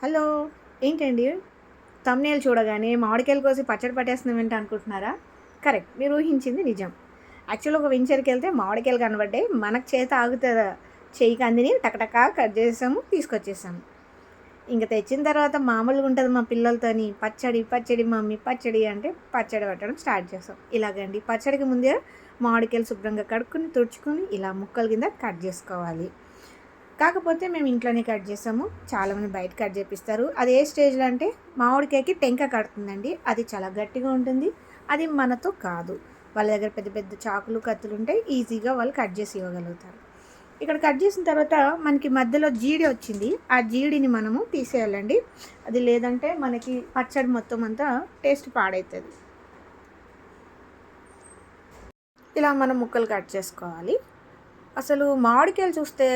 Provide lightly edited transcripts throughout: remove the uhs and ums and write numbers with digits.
Hello! ఏంటండి thumbnail చూడగానే మామిడికాయలు కోసి పచ్చడి పట్టేస్తున్నామేంటి అనుకుంటున్నారా? కరెక్ట్. మీరు ఊహించింది నిజం. యాక్చువల్‌గా ఒక వెంచర్‌కెళ్తే మామిడికాయలు కనబడ్డాయి. మనకు చేత ఆగుతదా చెయ్యికి అందినయి టకటకా కట్ చేసేసాము, తీసుకొచ్చేసాము. ఇంక తెచ్చిన తర్వాత మామూలుగా ఉంటది మా పిల్లలతోని పచ్చడి, పచ్చడి మమ్మీ పచ్చడి అంటే పచ్చడి పట్టడం స్టార్ట్ చేసాం. ఇలాగండి పచ్చడికి ముందే మామిడికాయలు శుభ్రంగా కడుక్కొని, తుడుచుకొని ఇలా ముక్కల కింద కట్ చేసుకోవాలి. కాకపోతే మేము ఇంట్లోనే కట్ చేసాము. చాలామంది బయట కట్ చేపిస్తారు. అది ఏ స్టేజ్‌లో అంటే మామిడికాయకి టెంక కడుతుందండి. అది చాలా గట్టిగా ఉంటుంది. అది మనతో కాదు. వాళ్ళ దగ్గర పెద్ద పెద్ద చాకులు, కత్తులుంటాయి. ఈజీగా వాళ్ళు కట్ చేసి ఇవ్వగలుగుతారు. ఇక్కడ కట్ చేసిన తర్వాత మనకి మధ్యలో జీడి వచ్చింది. ఆ జీడిని మనము తీసేయాలండి. అది లేదంటే మనకి పచ్చడి మొత్తం అంతా టేస్ట్ పాడైతది. ఇలా మనం ముక్కలు కట్ చేసుకోవాలి. అసలు మామిడికాయలు చూస్తే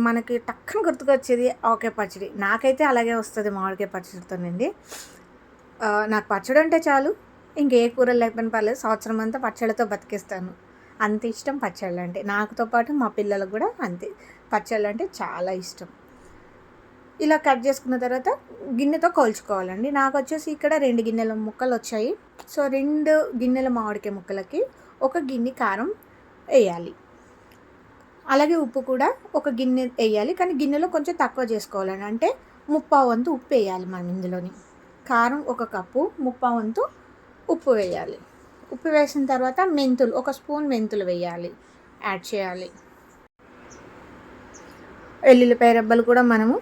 మనకి టక్కన గుర్తుకొచ్చేది ఆవకాయ పచ్చడి. నాకైతే అలాగే వస్తది మామిడికాయ పచ్చడితోనండి. నాకు పచ్చడి అంటే చాలు. ఇంకే కూరలు లేకపోయినా పర్లేదు. సంవత్సరం అంతా పచ్చడితో బతికేస్తాను. అంత ఇష్టం పచ్చళ్ళంటే. నాకుతో పాటు మా పిల్లలకు కూడా అంతే. పచ్చళ్ళంటే చాలా ఇష్టం. ఇలా కట్ చేసుకున్న తర్వాత గిన్నెతో కొలుచుకోవాలండి. నాకొచ్చేసి ఇక్కడ 2 గిన్నెల ముక్కలొచ్చాయి. సో, 2 గిన్నెల మామిడికాయ ముక్కలకి ఒక గిన్నె కారం ఎయ్యాలి. అలాగే ఉప్పు కూడా ఒక గిన్నె ఎయ్యాలి. కానీ గిన్నెలో కొంచెం తక్కువ చేసుకోవాలండి. అంటే ముప్పావు వంతు ఉప్పు ఎయ్యాలి మనం ఇందులోని. కారం ఒక కప్పు, ముప్పావు వంతు ఉప్పు వేయాలి. ఉప్పు వేసిన తర్వాత మెంతులు, ఒక స్పూన్ మెంతులు వేయాలి, యాడ్ చేయాలి. వెల్లుల్లిపాయ రెబ్బలు కూడా మనము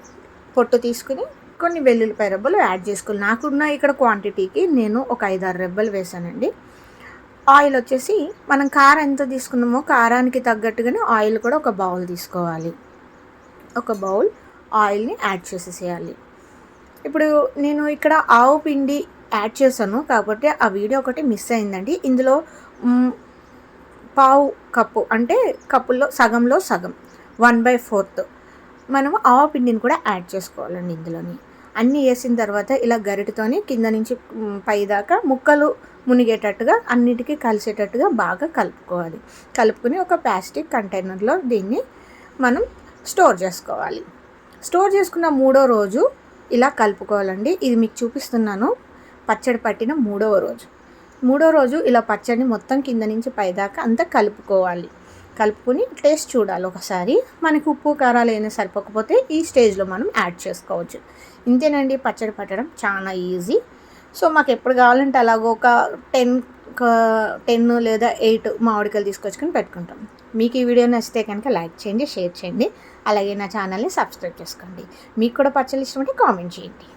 పొట్టు తీసుకుని కొన్ని వెల్లుల్లిపాయ రెబ్బలు యాడ్ చేసుకోవాలి. నాకున్న ఇక్కడ క్వాంటిటీకి నేను ఒక 5, 6 రెబ్బలు వేసానండి. ఆయిల్ వచ్చేసి మనం కారం ఎంత తీసుకున్నామో కారానికి తగ్గట్టుగానే ఆయిల్ కూడా ఒక బౌల్ తీసుకోవాలి. ఒక బౌల్ ఆయిల్ని యాడ్ చేసేసేయాలి. ఇప్పుడు నేను ఇక్కడ ఆవు పిండి యాడ్ చేశాను కాబట్టి ఆ వీడియో ఒకటి మిస్ అయిందండి. ఇందులో పావు కప్పు అంటే కప్పుల్లో సగంలో సగం 1/4 మనము ఆవు పిండిని కూడా యాడ్ చేసుకోవాలండి ఇందులోని. అన్నీ వేసిన తర్వాత ఇలా గరిటెతోని కింద నుంచి పైదాకా ముక్కలు మునిగేటట్టుగా అన్నిటికీ కలిసేటట్టుగా బాగా కలుపుకోవాలి. కలుపుకొని ఒక ప్లాస్టిక్ కంటైనర్లో దీన్ని మనం స్టోర్ చేసుకోవాలి. స్టోర్ చేసుకున్న 3వ రోజు ఇలా కలుపుకోవాలండి. ఇది మీకు చూపిస్తున్నాను. పచ్చడి పట్టిన 3వ రోజు. 3వ రోజు ఇలా పచ్చడిని మొత్తం కింద నుంచి పైదాకా అంతా కలుపుకోవాలి. కలుపుకొని టేస్ట్ చూడాలి ఒకసారి. మనకి ఉప్పు కారాలు ఏమైనా సరిపోకపోతే ఈ స్టేజ్లో మనం యాడ్ చేసుకోవచ్చు. ఇంతేనండి పచ్చడి పట్టడం చాలా ఈజీ. సో, మాకు ఎప్పుడు కావాలంటే అలాగ ఒక 10 లేదా 8 మామిడికాయలు తీసుకొచ్చుకొని పెట్టుకుంటాం. మీకు ఈ వీడియో నచ్చితే కనుక లైక్ చేయండి, షేర్ చేయండి. అలాగే నా ఛానల్ని సబ్స్క్రైబ్ చేసుకోండి. మీకు కూడా పచ్చళ్ళు ఇష్టం అంటే కామెంట్ చేయండి.